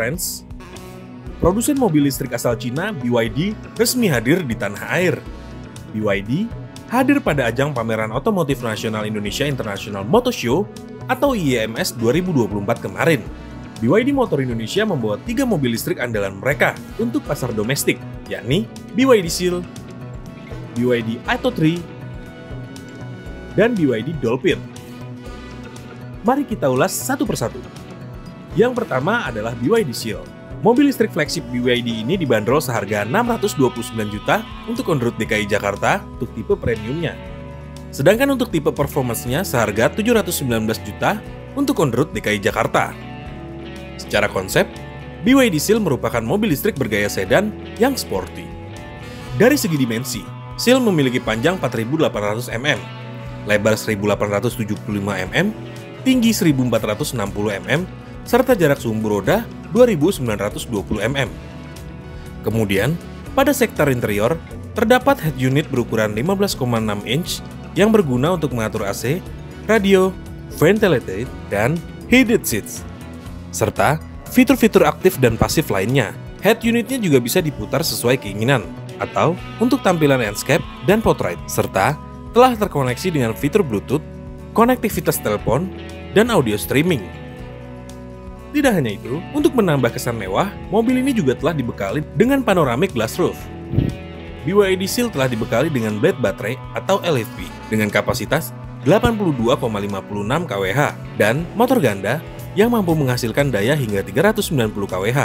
Friends, produsen mobil listrik asal Cina BYD resmi hadir di tanah air. BYD hadir pada ajang pameran otomotif nasional Indonesia International Motor Show atau IIMS 2024 kemarin. BYD Motor Indonesia membawa 3 mobil listrik andalan mereka untuk pasar domestik, yakni BYD Seal, BYD Atto 3, dan BYD Dolphin. Mari kita ulas satu persatu. Yang pertama adalah BYD Seal. Mobil listrik flagship BYD ini dibanderol seharga 629 juta untuk on-road DKI Jakarta untuk tipe premiumnya. Sedangkan untuk tipe performance-nya seharga 719 juta untuk on-road DKI Jakarta. Secara konsep, BYD Seal merupakan mobil listrik bergaya sedan yang sporty. Dari segi dimensi, Seal memiliki panjang 4.800 mm, lebar 1.875 mm, tinggi 1.460 mm, serta jarak sumbu roda 2.920 mm. Kemudian, pada sektor interior, terdapat head unit berukuran 15,6 inch yang berguna untuk mengatur AC, radio, ventilated, dan heated seats. Serta fitur-fitur aktif dan pasif lainnya. Head unitnya juga bisa diputar sesuai keinginan, atau untuk tampilan landscape dan portrait, serta telah terkoneksi dengan fitur Bluetooth, konektivitas telepon, dan audio streaming. Tidak hanya itu, untuk menambah kesan mewah, mobil ini juga telah dibekali dengan panoramic glass roof. BYD Seal telah dibekali dengan blade baterai atau LFP dengan kapasitas 82,56 kWh dan motor ganda yang mampu menghasilkan daya hingga 390 kWh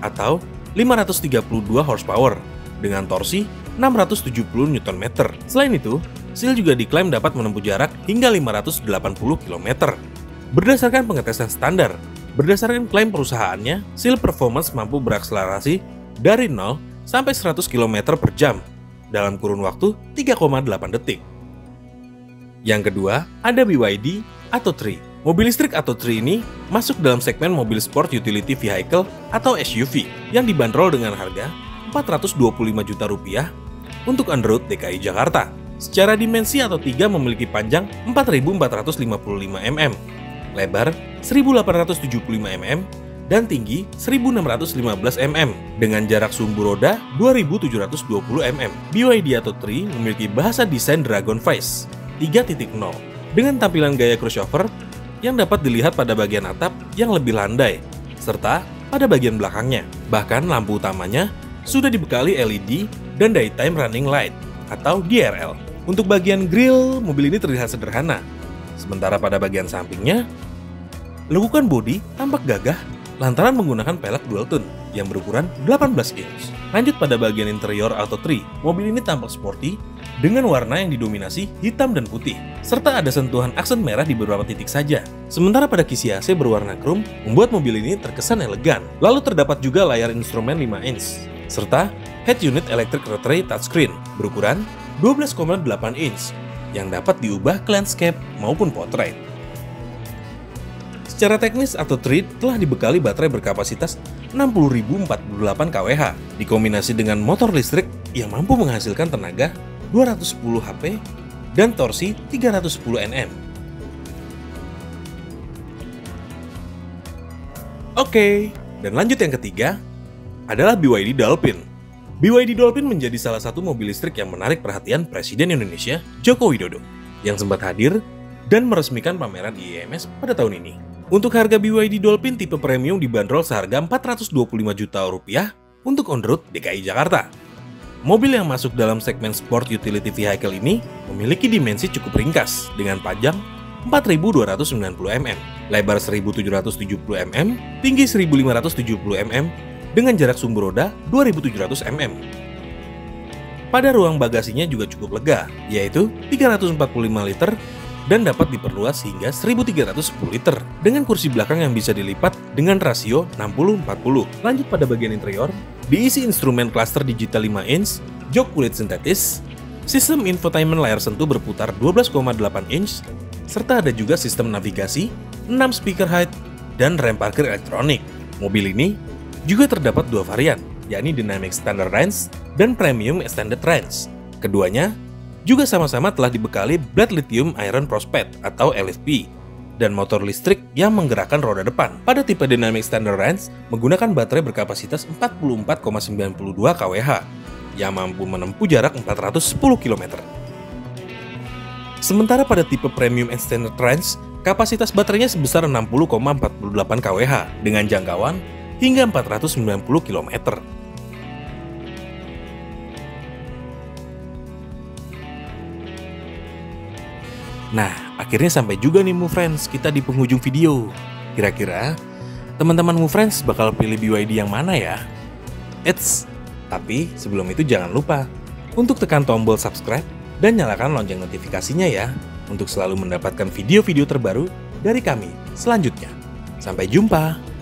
atau 532 horsepower dengan torsi 670 Nm. Selain itu, Seal juga diklaim dapat menempuh jarak hingga 580 km. Berdasarkan pengetesan standar, berdasarkan klaim perusahaannya, Seal Performance mampu berakselerasi dari 0 sampai 100 km per jam dalam kurun waktu 3,8 detik. Yang kedua, ada BYD Atto 3. Mobil listrik Atto 3 ini masuk dalam segmen mobil sport utility vehicle atau SUV yang dibanderol dengan harga Rp425 juta untuk on-road DKI Jakarta. Secara dimensi Atto 3 memiliki panjang 4.455 mm, lebar 1.875 mm, dan tinggi 1.615 mm dengan jarak sumbu roda 2.720 mm. BYD Atto 3 memiliki bahasa desain Dragon Face 3.0 dengan tampilan gaya crossover yang dapat dilihat pada bagian atap yang lebih landai serta pada bagian belakangnya. Bahkan lampu utamanya sudah dibekali LED dan Daytime Running Light atau DRL. Untuk bagian grill, mobil ini terlihat sederhana. Sementara pada bagian sampingnya, lekukan bodi tampak gagah lantaran menggunakan pelek dual tone yang berukuran 18 inch. Lanjut pada bagian interior Atto 3, mobil ini tampak sporty dengan warna yang didominasi hitam dan putih, serta ada sentuhan aksen merah di beberapa titik saja. Sementara pada kisi AC berwarna chrome membuat mobil ini terkesan elegan. Lalu terdapat juga layar instrumen 5 inch, serta head unit electric rotary touchscreen berukuran 12,8 inch yang dapat diubah ke landscape maupun portrait. Secara teknis, Atto 3 telah dibekali baterai berkapasitas 60.048 kWh dikombinasi dengan motor listrik yang mampu menghasilkan tenaga 210 HP dan torsi 310 Nm. Oke, dan lanjut yang ketiga adalah BYD Dolphin. BYD Dolphin menjadi salah satu mobil listrik yang menarik perhatian Presiden Indonesia Joko Widodo yang sempat hadir dan meresmikan pameran IIMS pada tahun ini. Untuk harga BYD Dolphin tipe premium dibanderol seharga Rp425 juta untuk on-road DKI Jakarta. Mobil yang masuk dalam segmen sport utility vehicle ini memiliki dimensi cukup ringkas dengan panjang 4.290 mm, lebar 1.770 mm, tinggi 1.570 mm, dengan jarak sumbu roda 2.700 mm. Pada ruang bagasinya juga cukup lega, yaitu 345 liter dan dapat diperluas hingga 1.310 liter dengan kursi belakang yang bisa dilipat dengan rasio 60-40. Lanjut pada bagian interior, diisi instrumen cluster digital 5 inch, jok kulit sintetis, sistem infotainment layar sentuh berputar 12,8 inch, serta ada juga sistem navigasi, 6 speaker height, dan rem parkir elektronik. Mobil ini juga terdapat dua varian, yakni Dynamic Standard Range dan Premium Extended Range. Keduanya juga sama-sama telah dibekali blade lithium iron phosphate atau LFP dan motor listrik yang menggerakkan roda depan. Pada tipe Dynamic Standard Range menggunakan baterai berkapasitas 44,92 kWh yang mampu menempuh jarak 410 km. Sementara pada tipe Premium Extended Range, kapasitas baterainya sebesar 60,48 kWh dengan jangkauan hingga 490 km. Nah, akhirnya sampai juga nih MoveFriends, kita di penghujung video. Kira-kira teman-teman MoveFriends bakal pilih BYD yang mana ya? Eits, tapi sebelum itu jangan lupa untuk tekan tombol subscribe dan nyalakan lonceng notifikasinya ya, untuk selalu mendapatkan video-video terbaru dari kami selanjutnya. Sampai jumpa!